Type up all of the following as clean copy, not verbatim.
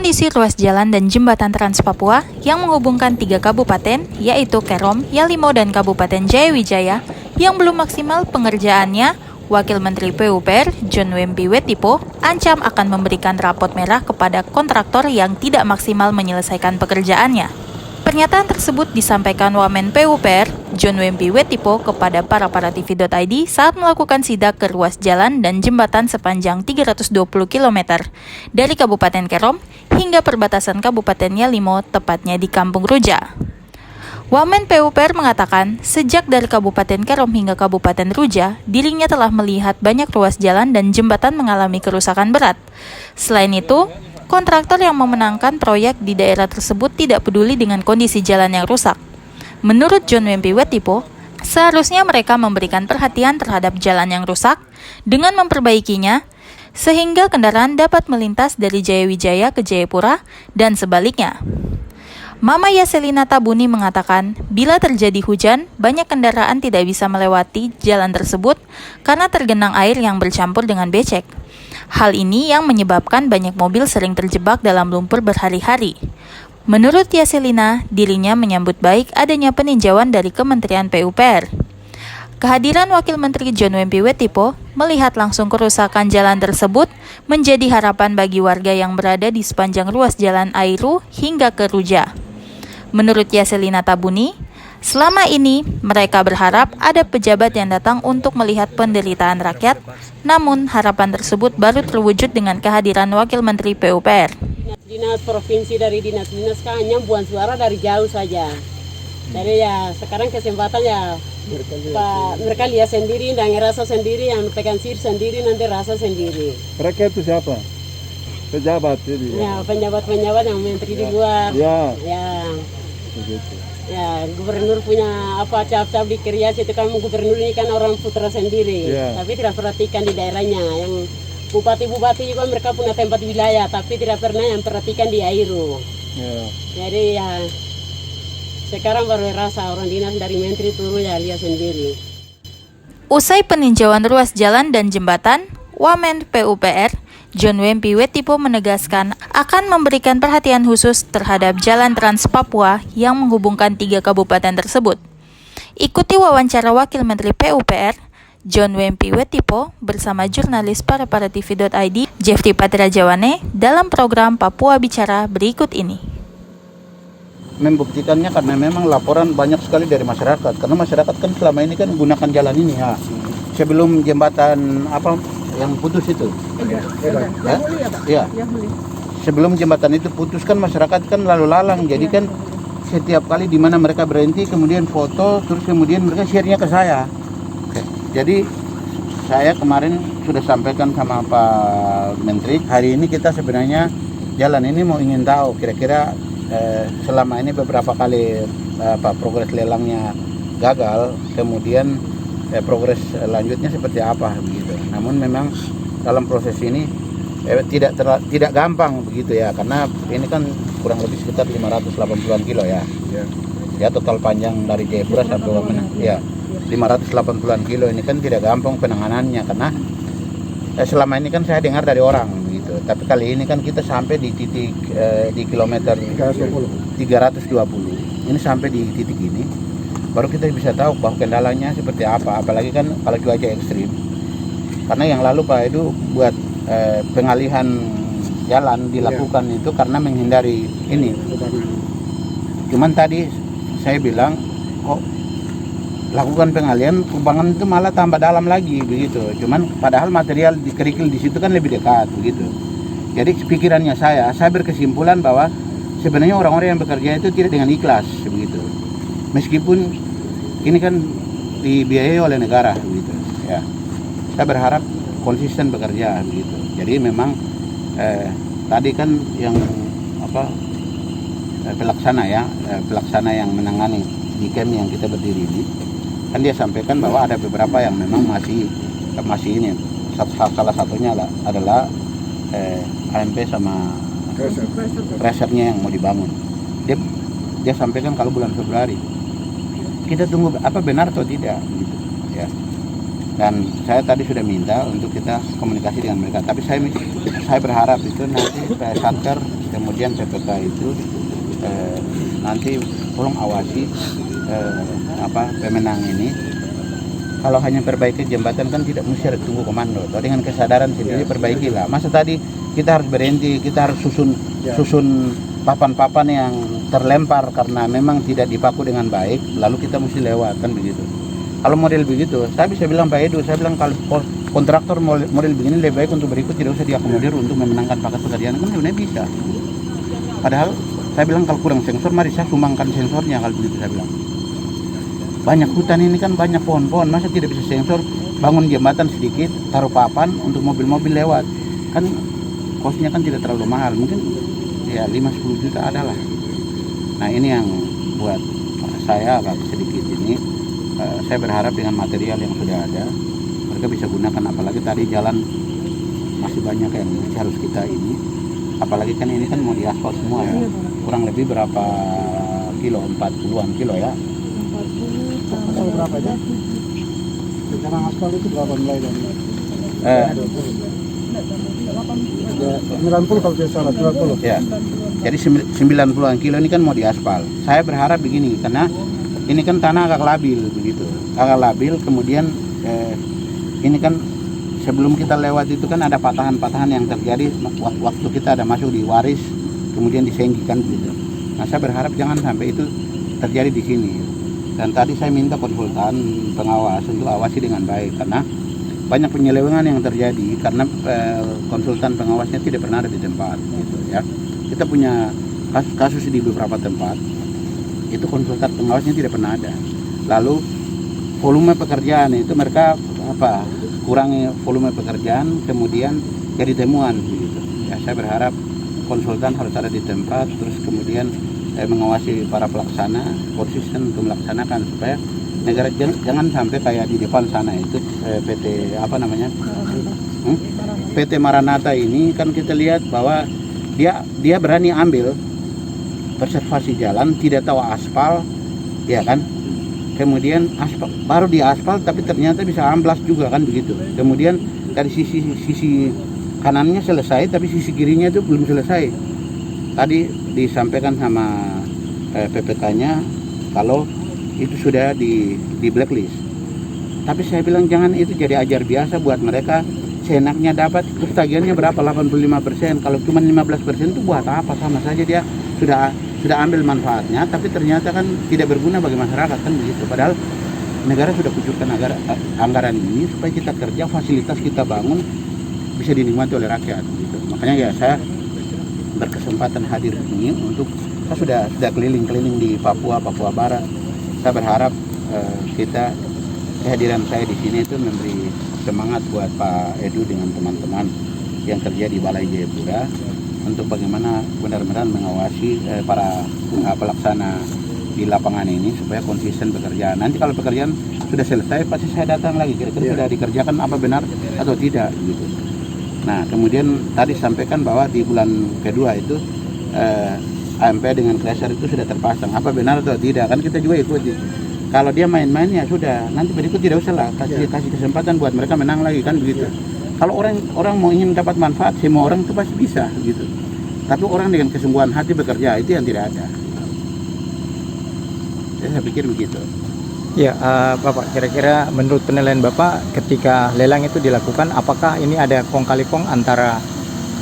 Kondisi ruas jalan dan jembatan Trans Papua yang menghubungkan 3 kabupaten, yaitu Kerom, Yalimo, dan Kabupaten Jayawijaya, yang belum maksimal pengerjaannya, Wakil Menteri PUPR, John Wempi Wetipo, ancam akan memberikan rapot merah kepada kontraktor yang tidak maksimal menyelesaikan pekerjaannya. Pernyataan tersebut disampaikan Wamen PUPR, John Wempi Wetipo, kepada paraTV.id saat melakukan sidak ke ruas jalan dan jembatan sepanjang 320 km dari Kabupaten Kerom hingga perbatasan Kabupaten Yalimo, tepatnya di Kampung Ruja. Wamen PUPR mengatakan, sejak dari Kabupaten Kerom hingga Kabupaten Ruja, dirinya telah melihat banyak ruas jalan dan jembatan mengalami kerusakan berat. Selain itu, kontraktor yang memenangkan proyek di daerah tersebut tidak peduli dengan kondisi jalan yang rusak. Menurut John Wempi Wetipo, seharusnya mereka memberikan perhatian terhadap jalan yang rusak dengan memperbaikinya, sehingga kendaraan dapat melintas dari Jayawijaya ke Jayapura dan sebaliknya. Mama Yaselina Tabuni mengatakan, bila terjadi hujan, banyak kendaraan tidak bisa melewati jalan tersebut karena tergenang air yang bercampur dengan becek. Hal ini yang menyebabkan banyak mobil sering terjebak dalam lumpur berhari-hari. Menurut Yaselina, dirinya menyambut baik adanya peninjauan dari Kementerian PUPR. Kehadiran Wakil Menteri John Wempi Wetipo melihat langsung kerusakan jalan tersebut menjadi harapan bagi warga yang berada di sepanjang ruas jalan Airu hingga ke Ruja. Menurut Yaselina Tabuni, selama ini mereka berharap ada pejabat yang datang untuk melihat penderitaan rakyat, namun harapan tersebut baru terwujud dengan kehadiran Wakil Menteri PUPR. Dinas provinsi dari dinas-dinas kan hanya buang suara dari jauh saja. Jadi ya sekarang kesempatan ya mereka lihat sendiri dan rasa sendiri, yang pegang sir sendiri nanti rasa sendiri. Mereka itu siapa? Pejabat jadi. Ya penjabat-penjabat yang menteri di luar. Ya. Begitu. Ya, gubernur punya apa cap-cap di Krias itu kan, gubernur ini kan orang putra sendiri, tapi tidak perhatikan di daerahnya. Yang bupati-bupati juga mereka punya tempat wilayah, tapi tidak pernah yang perhatikan di Airu. Jadi ya sekarang baru rasa orang dinas dari menteri turun ya lihat sendiri. Usai peninjauan ruas jalan dan jembatan, Wamen PUPR John Wempi Wetipo menegaskan akan memberikan perhatian khusus terhadap jalan Trans Papua yang menghubungkan 3 kabupaten tersebut. Ikuti wawancara Wakil Menteri PUPR, John Wempi Wetipo, bersama jurnalis paraTV.id, Jeffrey Patrajawane, dalam program Papua Bicara berikut ini. Membuktikannya karena memang laporan banyak sekali dari masyarakat, karena masyarakat kan selama ini kan gunakan jalan ini ya. Sebelum jembatan yang putus itu, ya. Sebelum jembatan itu putus kan masyarakat kan lalu lalang, jadi kan setiap kali di mana mereka berhenti kemudian foto, terus kemudian mereka share-nya ke saya. Jadi saya kemarin sudah sampaikan sama Pak Menteri, hari ini kita sebenarnya jalan ini mau ingin tahu kira-kira selama ini beberapa kali progres lelangnya gagal, kemudian progres lanjutnya seperti apa begitu. Namun memang dalam proses ini tidak gampang begitu ya, karena ini kan kurang lebih sekitar 580-an kilo ya. Ya total panjang dari Jayapura sampai mana ya 580-an kilo, ini kan tidak gampang penanganannya, karena selama ini kan saya dengar dari orang gitu. Tapi kali ini kan kita sampai di titik di kilometer 320. Ini sampai di titik ini baru kita bisa tahu bahwa kendalanya seperti apa, apalagi kan kalau cuaca ekstrim. Karena yang lalu Pak Edu buat pengalihan jalan dilakukan itu karena menghindari ini. Cuman tadi saya bilang, kok lakukan pengalihan, kubangan itu malah tambah dalam lagi begitu. Cuman padahal material di kerikil di situ kan lebih dekat begitu. Jadi pikirannya saya berkesimpulan bahwa sebenarnya orang-orang yang bekerja itu tidak dengan ikhlas begitu. Meskipun ini kan dibiayai oleh negara begitu ya. Saya berharap konsisten bekerja begitu. Jadi memang tadi kan yang pelaksana yang menangani di camp yang kita berdiri ini kan dia sampaikan bahwa ada beberapa yang memang masih ini. Salah satunya adalah AMP sama presernya yang mau dibangun. Dia sampaikan kalau bulan Februari. Kita tunggu benar atau tidak gitu ya. Dan saya tadi sudah minta untuk kita komunikasi dengan mereka, tapi saya berharap itu nanti Satker kemudian kemudian PPK itu nanti tolong awasi pemenang ini. Kalau hanya perbaiki jembatan kan tidak mesti harus tunggu komando. Tapi dengan kesadaran sendiri perbaikilah. Masa tadi kita harus berhenti, kita harus susun papan-papan yang terlempar karena memang tidak dipaku dengan baik, lalu kita mesti lewat, kan begitu. Kalau model begitu, saya bisa bilang Pak Edu, saya bilang kalau kontraktor model begini lebih baik untuk berikut tidak usah diakomodir untuk memenangkan paket pekerjaan, kan sebenarnya bisa. Padahal saya bilang kalau kurang sensor, mari saya sumbangkan sensornya, kalau begitu saya bilang. Banyak hutan ini kan banyak pohon-pohon, masa tidak bisa sensor, bangun jembatan sedikit, taruh papan untuk mobil-mobil lewat. Kan kosnya kan tidak terlalu mahal, mungkin ya 5-10 juta adalah. Nah ini yang buat saya agak sedikit ini, saya berharap dengan material yang sudah ada, mereka bisa gunakan, apalagi tadi jalan masih banyak yang harus kita ini, apalagi kan ini kan mau diaspal semua ya, kurang lebih berapa kilo, 40-an kilo ya. Berapa aja? Sekarang aspal itu berapa mulai dari? 90 kalau tidak salah, 90. Ya. Jadi 90-an kilo ini kan mau diaspal. Saya berharap begini, karena ini kan tanah agak labil begitu. Agak labil, kemudian ini kan sebelum kita lewat itu kan ada patahan-patahan yang terjadi waktu kita ada masuk di Waris, kemudian disenggikan begitu. Nah, saya berharap jangan sampai itu terjadi di sini. Dan tadi saya minta konsultan pengawas untuk awasi dengan baik, karena banyak penyelewengan yang terjadi karena konsultan pengawasnya tidak pernah ada di tempat gitu ya. Kita punya kasus di beberapa tempat itu konsultan pengawasnya tidak pernah ada. Lalu volume pekerjaan itu mereka kurangi volume pekerjaan, kemudian jadi temuan begitu. Ya, saya berharap konsultan harus ada di tempat, terus kemudian mengawasi para pelaksana konsisten untuk melaksanakan supaya negara jangan sampai kayak di depan sana itu PT PT Maranatha ini kan kita lihat bahwa dia berani ambil preservasi jalan, tidak tahu aspal, ya kan, kemudian aspal baru di aspal tapi ternyata bisa amblas juga kan begitu. Kemudian dari sisi kanannya selesai tapi sisi kirinya itu belum selesai. Tadi disampaikan sama PPK-nya kalau itu sudah di blacklist. Tapi saya bilang jangan itu jadi ajar biasa buat mereka, seenaknya dapat, terus tagihannya berapa, 85%. Kalau cuma 15% itu buat apa, sama saja dia sudah ambil manfaatnya, tapi ternyata kan tidak berguna bagi masyarakat kan begitu. Padahal negara sudah kucurkan anggaran ini supaya kita kerja, fasilitas kita bangun bisa dinikmati oleh rakyat gitu. Makanya ya saya berkesempatan hadir ini untuk saya sudah keliling-keliling di Papua Barat. Saya berharap kehadiran saya di sini itu memberi semangat buat Pak Edu dengan teman-teman yang kerja di Balai Jayapura untuk bagaimana benar-benar mengawasi para pelaksana di lapangan ini supaya konsisten bekerja. Nanti kalau pekerjaan sudah selesai pasti saya datang lagi, kira-kira sudah dikerjakan apa benar atau tidak gitu. Nah, kemudian tadi sampaikan bahwa di bulan kedua itu AMP dengan crusher itu sudah terpasang. Apa benar atau tidak? Kan kita juga ikuti. Kalau dia main-main ya sudah, nanti berikut tidak usah lah, kasih kesempatan buat mereka menang lagi kan begitu. Kalau orang mau ingin dapat manfaat, semua orang itu pasti bisa gitu. Tapi orang dengan kesungguhan hati bekerja itu yang tidak ada. Saya pikir begitu. Ya, Bapak, kira-kira menurut penilaian Bapak ketika lelang itu dilakukan, apakah ini ada kong kali kong antara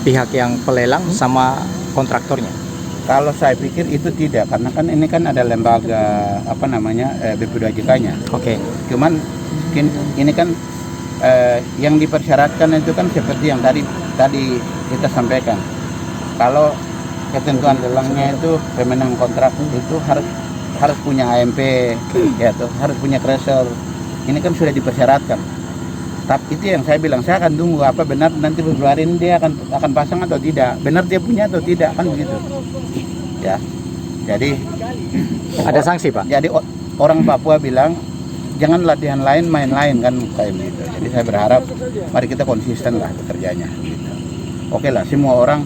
pihak yang pelelang sama kontraktornya? Kalau saya pikir itu tidak, karena kan ini kan ada lembaga BP2JK-nya. Oke. Cuman ini kan yang dipersyaratkan itu kan seperti yang tadi kita sampaikan. Kalau ketentuan lelangnya itu pemenang kontrak itu harus punya AMP, ya tuh, harus punya crusher. Ini kan sudah dipersyaratkan. Tapi itu yang saya bilang, saya akan tunggu apa benar nanti Februari ini dia akan pasang atau tidak, benar dia punya atau tidak kan begitu. Ya, jadi ada sanksi Pak. Jadi orang Papua bilang jangan latihan lain main lain kan kayak gitu. Jadi saya berharap mari kita konsisten lah bekerjanya. Gitu. Oke lah, semua orang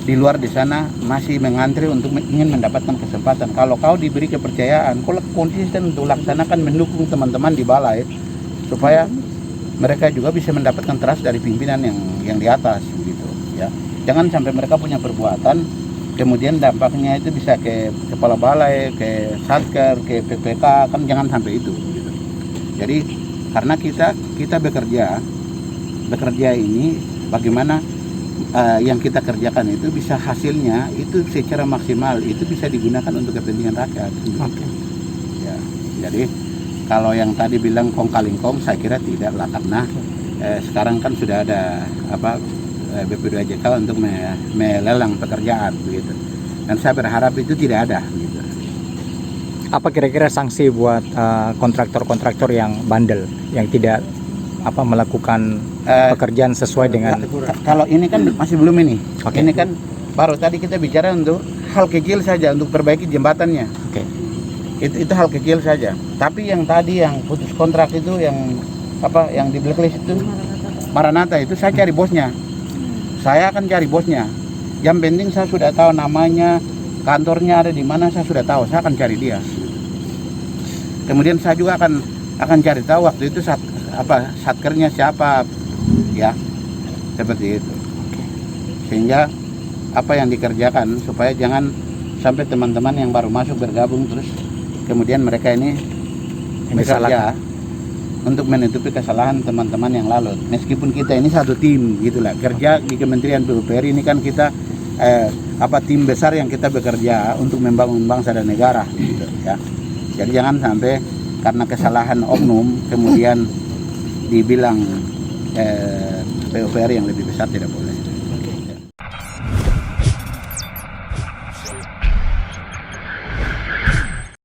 di luar di sana masih mengantri untuk ingin mendapatkan kesempatan. Kalau kau diberi kepercayaan, kau konsisten untuk laksanakan mendukung teman-teman di balai supaya mereka juga bisa mendapatkan trust dari pimpinan yang di atas gitu ya. Jangan sampai mereka punya perbuatan kemudian dampaknya itu bisa ke kepala balai, ke satker, ke PPK, kan jangan sampai itu gitu. Jadi karena kita bekerja ini bagaimana yang kita kerjakan itu bisa hasilnya itu secara maksimal itu bisa digunakan untuk kepentingan rakyat. Oke. Ya, jadi kalau yang tadi bilang kong kaling kong, saya kira tidak lah, karena sekarang kan sudah ada BP2JK untuk melelang pekerjaan begitu. Dan saya berharap itu tidak ada gitu. Apa kira-kira sanksi buat kontraktor-kontraktor yang bandel, yang tidak melakukan pekerjaan sesuai dengan? Kalau ini kan masih belum ini. Oke. Ini kan baru tadi kita bicara untuk hal kecil saja, untuk perbaiki jembatannya. Oke. Itu hal kecil saja. Tapi yang tadi yang putus kontrak itu, yang di blacklist itu, Maranatha itu saya cari bosnya. Saya akan cari bosnya. Yang penting saya sudah tahu namanya, kantornya ada di mana, saya sudah tahu. Saya akan cari dia. Kemudian saya juga akan cari tahu waktu itu satkernya siapa, ya, seperti itu. Sehingga apa yang dikerjakan supaya jangan sampai teman-teman yang baru masuk bergabung terus kemudian mereka ini bekerja untuk menutupi kesalahan teman-teman yang lalu. Meskipun kita ini satu tim gitulah, kerja di Kementerian PUPR ini kan kita tim besar yang kita bekerja untuk membangun bangsa dan negara gitu, ya. Jadi jangan sampai karena kesalahan oknum kemudian dibilang PUPR yang lebih besar, tidak boleh.